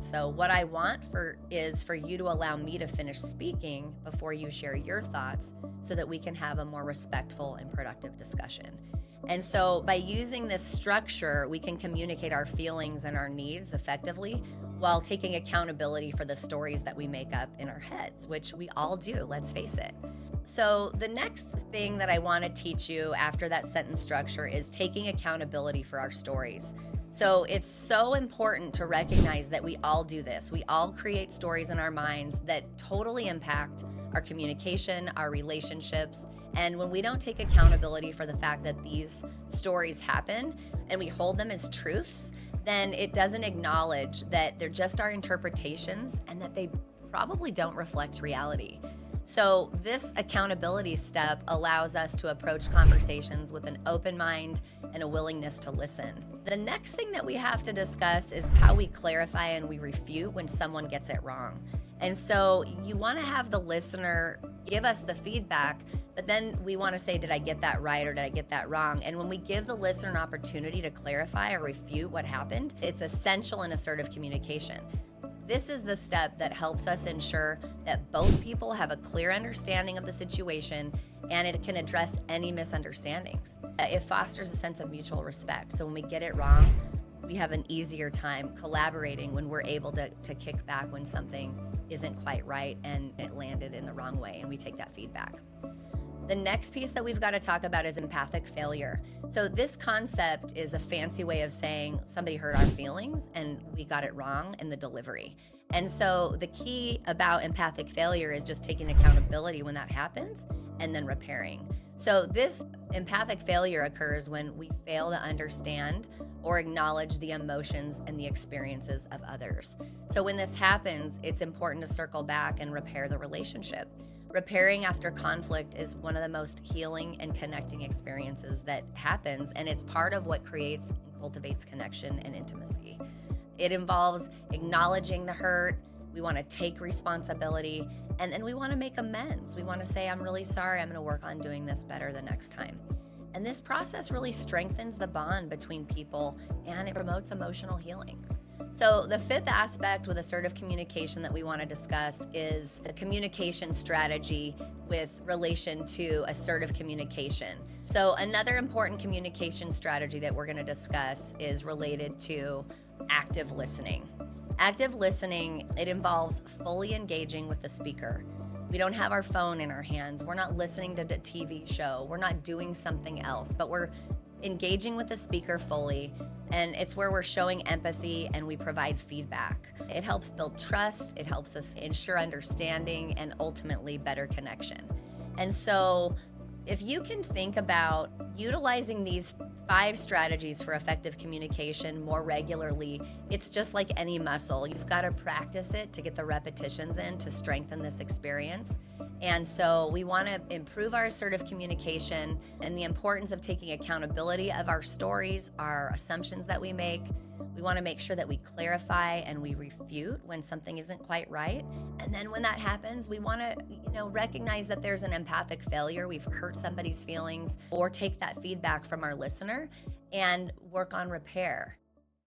So what I want is for you to allow me to finish speaking before you share your thoughts so that we can have a more respectful and productive discussion. And so by using this structure, we can communicate our feelings and our needs effectively while taking accountability for the stories that we make up in our heads, which we all do, let's face it. So the next thing that I want to teach you after that sentence structure is taking accountability for our stories. So it's so important to recognize that we all do this. We all create stories in our minds that totally impact our communication, our relationships. And when we don't take accountability for the fact that these stories happen and we hold them as truths, then it doesn't acknowledge that they're just our interpretations and that they probably don't reflect reality. So this accountability step allows us to approach conversations with an open mind and a willingness to listen. The next thing that we have to discuss is how we clarify and we refute when someone gets it wrong. And so you want to have the listener give us the feedback, but then we want to say, did I get that right or did I get that wrong? And when we give the listener an opportunity to clarify or refute what happened, it's essential in assertive communication. This is the step that helps us ensure that both people have a clear understanding of the situation and it can address any misunderstandings. It fosters a sense of mutual respect. So when we get it wrong, we have an easier time collaborating when we're able to kick back when something isn't quite right and it landed in the wrong way, and we take that feedback. The next piece that we've got to talk about is empathic failure. So this concept is a fancy way of saying somebody hurt our feelings and we got it wrong in the delivery. And so the key about empathic failure is just taking accountability when that happens and then repairing. So this empathic failure occurs when we fail to understand or acknowledge the emotions and the experiences of others. So when this happens, it's important to circle back and repair the relationship. Repairing after conflict is one of the most healing and connecting experiences that happens, and it's part of what creates and cultivates connection and intimacy. It involves acknowledging the hurt. We want to take responsibility, and then we want to make amends. We want to say, I'm really sorry, I'm going to work on doing this better the next time. And this process really strengthens the bond between people, and it promotes emotional healing. So the fifth aspect with assertive communication that we want to discuss is a communication strategy with relation to assertive communication. So another important communication strategy that we're going to discuss is related to active listening. Active listening, it involves fully engaging with the speaker. We don't have our phone in our hands. We're not listening to the TV show. We're not doing something else, but we're engaging with the speaker fully, and it's where we're showing empathy and we provide feedback. It helps build trust, it helps us ensure understanding and ultimately better connection. And so if you can think about utilizing these 5 strategies for effective communication more regularly, it's just like any muscle. You've got to practice it to get the repetitions in to strengthen this experience. And so we want to improve our assertive communication and the importance of taking accountability of our stories, our assumptions that we make. We want to make sure that we clarify and we refute when something isn't quite right. And then when that happens, we want to, recognize that there's an empathic failure. We've hurt somebody's feelings, or take that feedback from our listener and work on repair.